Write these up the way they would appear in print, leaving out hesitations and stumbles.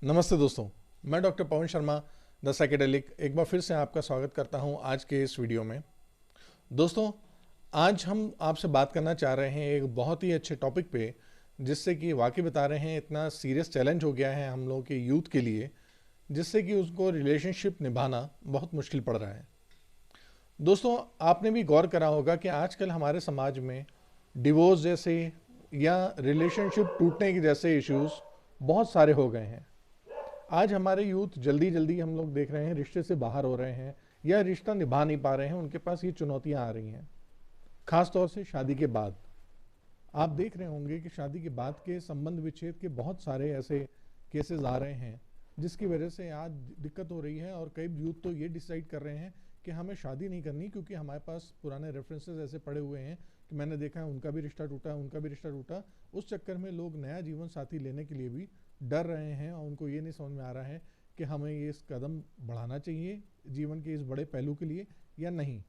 नमस्ते दोस्तों, मैं doctor Pawan Sharma the psychedelic एक बार फिर से आपका स्वागत करता हूं आज के इस वीडियो में। दोस्तों, आज हम आपसे बात करना चाह रहे हैं एक बहुत ही अच्छे टॉपिक पे, जिससे कि वाकई बता रहे हैं इतना सीरियस चैलेंज हो गया है हम लोगों के यूथ के लिए, जिससे कि उसको रिलेशनशिप निभाना बहुत मुश्किल पड़ रहा है। दोस्तों, आपने भी गौर करा होगा कि आजकल हमारे समाज में डिवोर्स जैसे या रिलेशनशिप टूटने के जैसे इश्यूज बहुत सारे हो गए हैं। आज हमारे यूथ जल्दी जल्दी हम लोग देख रहे हैं रिश्ते से बाहर हो रहे हैं या रिश्ता निभा नहीं पा रहे हैं, उनके पास ये चुनौतियां आ रही हैं। खास तौर से शादी के बाद आप देख रहे होंगे कि शादी के बाद के संबंध विच्छेद के बहुत सारे ऐसे केसेस आ रहे हैं, जिसकी वजह से आज दिक्कत हो रही है। और कई यूथ तो ये डिसाइड कर रहे हैं कि हमें शादी नहीं करनी, क्योंकि हमारे पास पुराने रेफरेंसेस ऐसे पड़े हुए हैं कि मैंने देखा है उनका भी रिश्ता टूटा, उनका भी रिश्ता टूटा। उस चक्कर में लोग नया जीवन साथी लेने के लिए भी डर रहे हैं और उनको ये नहीं समझ में आ रहा है कि हमें ये इस कदम बढ़ाना चाहिए जीवन के इस बड़े पहलू के लिए या नहीं।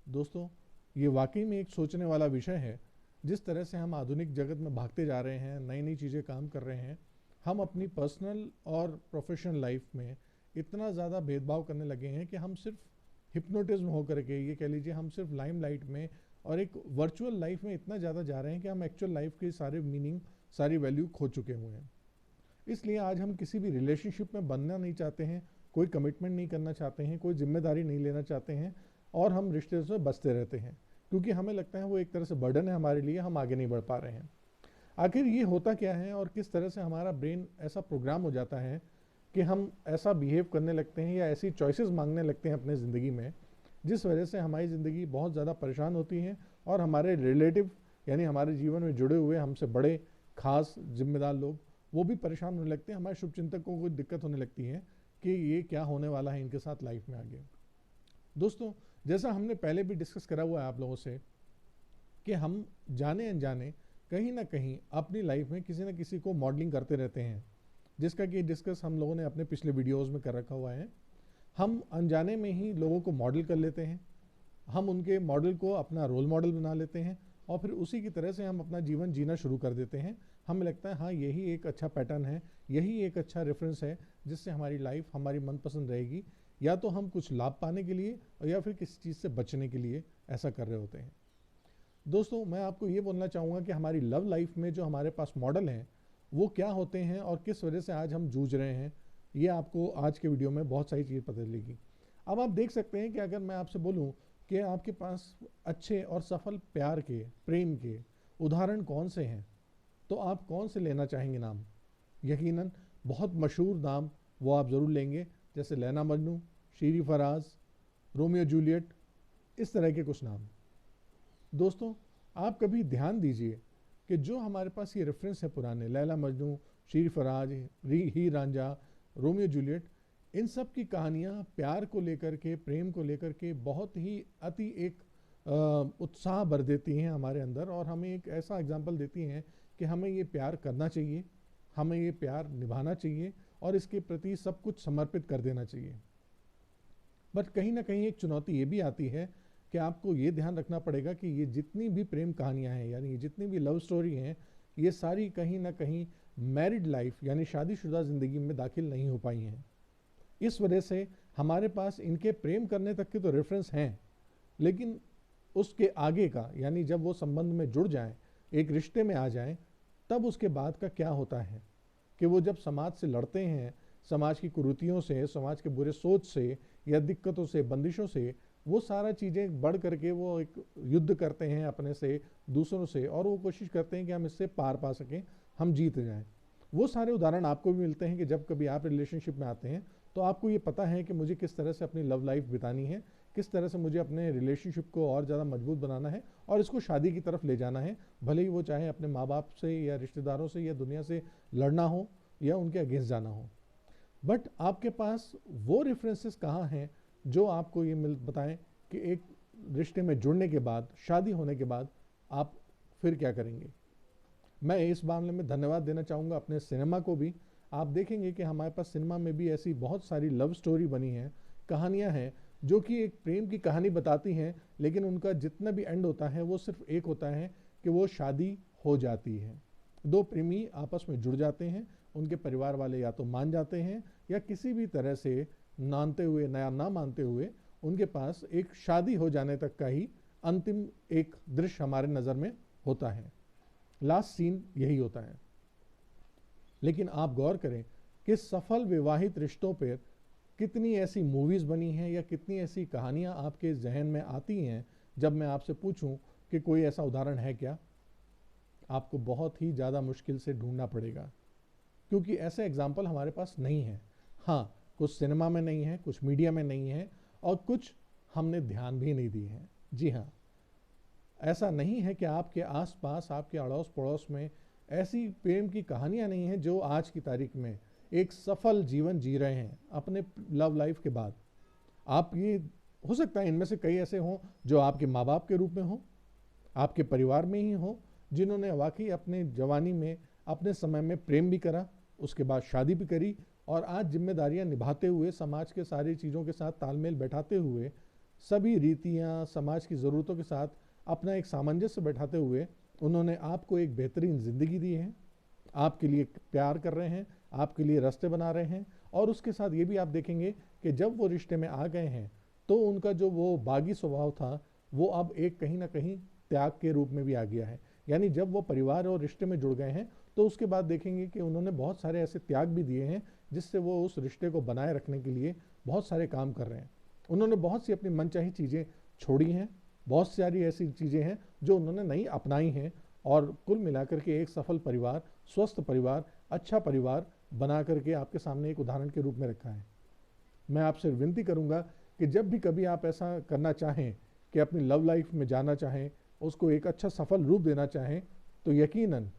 दोस्तों, ये वाकई में एक सोचने वाला विषय है। जिस तरह से हम आधुनिक जगत में भागते जा रहे हैं, नई नई चीज़ें काम कर रहे हैं, हम अपनी पर्सनल और प्रोफेशनल लाइफ में इतना ज़्यादा भेदभाव करने लगे हैं कि हम सिर्फ हिप्नोटिज्म होकर के, ये कह लीजिए, हम सिर्फ लाइमलाइट में और एक वर्चुअल लाइफ में इतना ज़्यादा जा रहे हैं कि हम एक्चुअल लाइफ के सारे मीनिंग, सारी वैल्यू खो चुके हुए हैं। इसलिए आज हम किसी भी रिलेशनशिप में बनना नहीं चाहते हैं, कोई कमिटमेंट नहीं करना चाहते हैं, कोई जिम्मेदारी नहीं लेना चाहते हैं, और हम रिश्ते से बचते रहते हैं, क्योंकि हमें लगता है वो एक तरह से बर्डन है हमारे लिए, हम आगे नहीं बढ़ पा रहे हैं। आखिर ये होता क्या है और किस तरह से हमारा ब्रेन ऐसा प्रोग्राम हो जाता है कि हम ऐसा बिहेव करने लगते हैं या ऐसी चॉइसेस मांगने लगते हैं अपने ज़िंदगी में, जिस वजह से हमारी ज़िंदगी बहुत ज़्यादा परेशान होती है और हमारे रिलेटिव, यानी हमारे जीवन में जुड़े हुए हमसे बड़े खास जिम्मेदार लोग, वो भी परेशान होने लगते हैं। हमारे शुभचिंतकों को दिक्कत होने लगती है कि ये क्या होने वाला है इनके साथ लाइफ में आगे। दोस्तों, जैसा हमने पहले भी डिस्कस करा हुआ है आप लोगों से कि हम जाने अनजाने कहीं ना कहीं अपनी लाइफ में किसी न किसी को मॉडलिंग करते रहते हैं, जिसका कि डिस्कस हम लोगों ने अपने पिछले वीडियोस में कर रखा हुआ है। हम अनजाने में ही लोगों को मॉडल कर लेते हैं, हम उनके मॉडल को अपना रोल मॉडल बना लेते हैं और फिर उसी की तरह से हम अपना जीवन जीना शुरू कर देते हैं। हमें लगता है हाँ, यही एक अच्छा पैटर्न है, यही एक अच्छा रेफरेंस है जिससे हमारी लाइफ हमारी मनपसंद रहेगी। या तो हम कुछ लाभ पाने के लिए और या फिर किसी चीज़ से बचने के लिए ऐसा कर रहे होते हैं। दोस्तों, मैं आपको ये बोलना चाहूँगा कि हमारी लव लाइफ में जो हमारे पास मॉडल हैं वो क्या होते हैं और किस वजह से आज हम जूझ रहे हैं, ये आपको आज के वीडियो में बहुत सारी चीज़ पता चलेगी। अब आप देख सकते हैं कि अगर मैं आपसे बोलूँ कि आपके पास अच्छे और सफल प्यार के, प्रेम के उदाहरण कौन से हैं, तो आप कौन से लेना चाहेंगे नाम? यकीनन बहुत मशहूर नाम वो आप ज़रूर लेंगे, जैसे लैला मजनू, शीरी फराज, रोमियो जूलियट, इस तरह के कुछ नाम। दोस्तों, आप कभी ध्यान दीजिए कि जो हमारे पास ये रेफरेंस है पुराने, लैला मजनू, शीरी फराज, हीर रांझा, रोमियो जूलियट, इन सब की कहानियाँ प्यार को लेकर के, प्रेम को लेकर के बहुत ही अति एक उत्साह भर देती हैं हमारे अंदर, और हमें एक ऐसा एग्जाम्पल देती हैं कि हमें ये प्यार करना चाहिए, हमें ये प्यार निभाना चाहिए और इसके प्रति सब कुछ समर्पित कर देना चाहिए। बट कहीं ना कहीं एक चुनौती ये भी आती है कि आपको ये ध्यान रखना पड़ेगा कि ये जितनी भी प्रेम कहानियाँ हैं, यानी ये जितनी भी लव स्टोरी हैं, ये सारी कहीं ना कहीं मैरिड लाइफ यानी शादीशुदा ज़िंदगी में दाखिल नहीं हो पाई हैं। इस वजह से हमारे पास इनके प्रेम करने तक के तो रेफरेंस हैं, लेकिन उसके आगे का, यानी जब वो संबंध में जुड़ जाएं, एक रिश्ते में आ जाएं, तब उसके बाद का क्या होता है कि वो जब समाज से लड़ते हैं, समाज की कुरीतियों से, समाज के बुरे सोच से या दिक्कतों से, बंदिशों से, वो सारा चीज़ें बढ़ करके वो एक युद्ध करते हैं अपने से, दूसरों से, और वो कोशिश करते हैं कि हम इससे पार पा सकें, हम जीत जाएं। वो सारे उदाहरण आपको भी मिलते हैं कि जब कभी आप रिलेशनशिप में आते हैं तो आपको ये पता है कि मुझे किस तरह से अपनी लव लाइफ बितानी है, किस तरह से मुझे अपने रिलेशनशिप को और ज़्यादा मजबूत बनाना है और इसको शादी की तरफ ले जाना है, भले ही वो चाहे अपने माँ बाप से या रिश्तेदारों से या दुनिया से लड़ना हो या उनके अगेंस्ट जाना हो। बट आपके पास वो रेफरेंसेस कहाँ हैं जो आपको ये बताएं कि एक रिश्ते में जुड़ने के बाद, शादी होने के बाद आप फिर क्या करेंगे? मैं इस मामले में धन्यवाद देना चाहूँगा अपने सिनेमा को भी। आप देखेंगे कि हमारे पास सिनेमा में भी ऐसी बहुत सारी लव स्टोरी बनी हैं, कहानियाँ हैं जो कि एक प्रेम की कहानी बताती हैं, लेकिन उनका जितना भी एंड होता है वो सिर्फ एक होता है कि वो शादी हो जाती है। दो प्रेमी आपस में जुड़ जाते हैं उनके परिवार वाले या तो मान जाते हैं या किसी भी तरह से मानते हुए नया ना मानते हुए उनके पास एक शादी हो जाने तक का ही अंतिम एक दृश्य हमारे नज़र में होता है। लास्ट सीन यही होता है। लेकिन आप गौर करें कि सफल विवाहित रिश्तों पर कितनी ऐसी मूवीज़ बनी हैं या कितनी ऐसी कहानियां आपके जहन में आती हैं। जब मैं आपसे पूछूं कि कोई ऐसा उदाहरण है क्या, आपको बहुत ही ज़्यादा मुश्किल से ढूंढना पड़ेगा, क्योंकि ऐसे एग्जाम्पल हमारे पास नहीं है। हाँ, कुछ सिनेमा में नहीं है, कुछ मीडिया में नहीं है और कुछ हमने ध्यान भी नहीं दी है। जी हाँ, ऐसा नहीं है कि आपके आसपास, आपके अड़ोस पड़ोस में ऐसी प्रेम की कहानियां नहीं हैं जो आज की तारीख में एक सफल जीवन जी रहे हैं अपने लव लाइफ के बाद। आप ये हो सकता है इनमें से कई ऐसे हों जो आपके माँ बाप के रूप में हों, आपके परिवार में ही हों, जिन्होंने वाकई अपने जवानी में, अपने समय में प्रेम भी करा, उसके बाद शादी भी करी और आज जिम्मेदारियां निभाते हुए, समाज के सारी चीज़ों के साथ तालमेल बैठाते हुए, सभी रीतियां, समाज की ज़रूरतों के साथ अपना एक सामंजस्य बैठाते हुए उन्होंने आपको एक बेहतरीन ज़िंदगी दी है, आपके लिए प्यार कर रहे हैं, आपके लिए रास्ते बना रहे हैं। और उसके साथ ये भी आप देखेंगे कि जब वो रिश्ते में आ गए हैं तो उनका जो वो बागी स्वभाव था वो अब एक कहीं ना कहीं त्याग के रूप में भी आ गया है। यानी जब वो परिवार और रिश्ते में जुड़ गए हैं तो उसके बाद देखेंगे कि उन्होंने बहुत सारे ऐसे त्याग भी दिए हैं जिससे वो उस रिश्ते को बनाए रखने के लिए बहुत सारे काम कर रहे हैं। उन्होंने बहुत सी अपनी मनचाही चीज़ें छोड़ी हैं, बहुत सारी ऐसी चीज़ें हैं जो उन्होंने नहीं अपनाई हैं और कुल मिलाकर के एक सफल परिवार, स्वस्थ परिवार, अच्छा परिवार बना करके आपके सामने एक उदाहरण के रूप में रखा है। मैं आपसे विनती करूंगा कि जब भी कभी आप ऐसा करना चाहें कि अपनी लव लाइफ में जाना चाहें, उसको एक अच्छा सफल रूप देना चाहें, तो यकीनन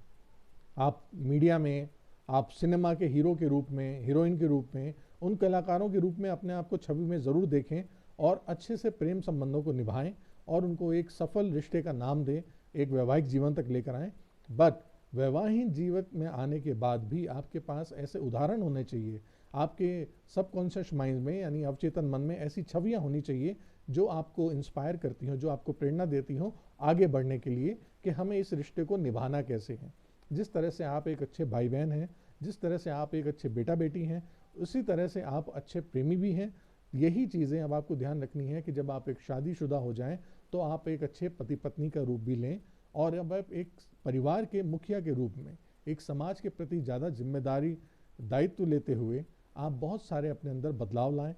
आप मीडिया में, आप सिनेमा के हीरो के रूप में, हीरोइन के रूप में, उन कलाकारों के रूप में अपने आप को छवि में ज़रूर देखें और अच्छे से प्रेम संबंधों को निभाएं और उनको एक सफल रिश्ते का नाम दें, एक वैवाहिक जीवन तक लेकर आएँ। बट वैवाहिक जीवन में आने के बाद भी आपके पास ऐसे उदाहरण होने चाहिए, आपके सबकॉन्शियस माइंड में यानी अवचेतन मन में ऐसी छवियां होनी चाहिए जो आपको इंस्पायर करती हों, जो आपको प्रेरणा देती हों आगे बढ़ने के लिए कि हमें इस रिश्ते को निभाना कैसे है। जिस तरह से आप एक अच्छे भाई बहन हैं, जिस तरह से आप एक अच्छे बेटा बेटी हैं, उसी तरह से आप अच्छे प्रेमी भी हैं। यही चीज़ें अब आपको ध्यान रखनी है कि जब आप एक शादीशुदा हो जाएं तो आप एक अच्छे पति पत्नी का रूप भी लें और अब आप एक परिवार के मुखिया के रूप में, एक समाज के प्रति ज़्यादा जिम्मेदारी, दायित्व लेते हुए आप बहुत सारे अपने अंदर बदलाव लाएं,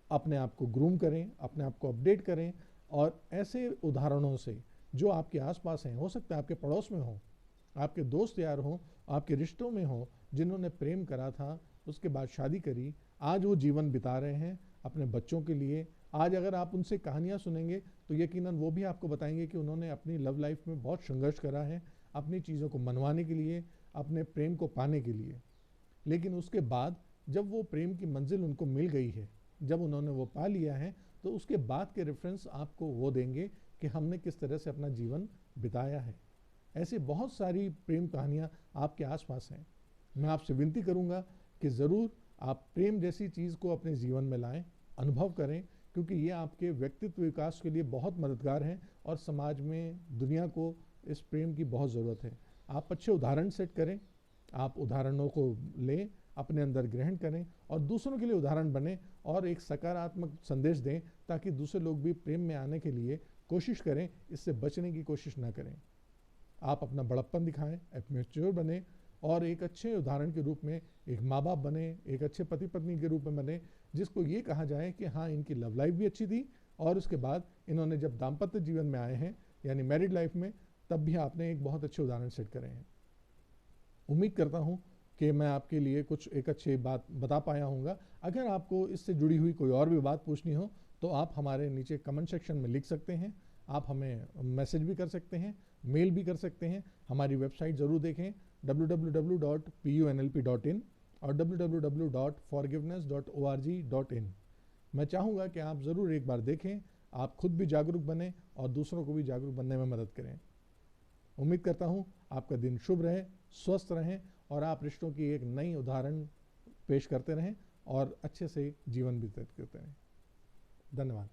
अपने आप को ग्रूम करें, अपने आप को अपडेट करें और ऐसे उदाहरणों से जो आपके आसपास हैं, हो सकता है आपके पड़ोस में हो, आपके दोस्त यार हों, आपके रिश्तों में हो, जिन्होंने प्रेम करा था, उसके बाद शादी करी, आज वो जीवन बिता रहे हैं अपने बच्चों के लिए। आज अगर आप उनसे कहानियाँ सुनेंगे तो यकीनन वो भी आपको बताएंगे कि उन्होंने अपनी लव लाइफ में बहुत संघर्ष करा है अपनी चीज़ों को मनवाने के लिए, अपने प्रेम को पाने के लिए। लेकिन उसके बाद जब वो प्रेम की मंजिल उनको मिल गई है, जब उन्होंने वो पा लिया है, तो उसके बाद के रेफरेंस आपको वो देंगे कि हमने किस तरह से अपना जीवन बिताया है। ऐसी बहुत सारी प्रेम कहानियाँ आपके आसपास हैं। मैं आपसे विनती करूँगा कि ज़रूर आप प्रेम जैसी चीज़ को अपने जीवन में लाएं, अनुभव करें, क्योंकि ये आपके व्यक्तित्व विकास के लिए बहुत मददगार हैं और समाज में, दुनिया को इस प्रेम की बहुत ज़रूरत है। आप अच्छे उदाहरण सेट करें, आप उदाहरणों को लें, अपने अंदर ग्रहण करें और दूसरों के लिए उदाहरण बने और एक सकारात्मक संदेश दें ताकि दूसरे लोग भी प्रेम में आने के लिए कोशिश करें, इससे बचने की कोशिश ना करें। आप अपना बड़प्पन दिखाएं, मैच्योर बने और एक अच्छे उदाहरण के रूप में एक माँ बाप बने, एक अच्छे पति पत्नी के रूप में बने, जिसको ये कहा जाए कि हाँ, इनकी लव लाइफ भी अच्छी थी और उसके बाद इन्होंने जब दाम्पत्य जीवन में आए हैं यानी मैरिड लाइफ में, तब भी आपने एक बहुत अच्छे उदाहरण सेट करे हैं। उम्मीद करता हूँ कि मैं आपके लिए कुछ एक अच्छी बात बता पाया हूँगा। अगर आपको इससे जुड़ी हुई कोई और भी बात पूछनी हो तो आप हमारे नीचे कमेंट सेक्शन में लिख सकते हैं, आप हमें मैसेज भी कर सकते हैं, मेल भी कर सकते हैं। हमारी वेबसाइट ज़रूर देखें www.punlp.in और www.forgiveness.org.in। मैं चाहूँगा कि आप ज़रूर एक बार देखें, आप खुद भी जागरूक बने और दूसरों को भी जागरूक बनने में मदद करें। उम्मीद करता हूँ आपका दिन शुभ रहे, स्वस्थ रहें और आप रिश्तों की एक नई उदाहरण पेश करते रहें और अच्छे से जीवन व्यतीत करते रहें। धन्यवाद।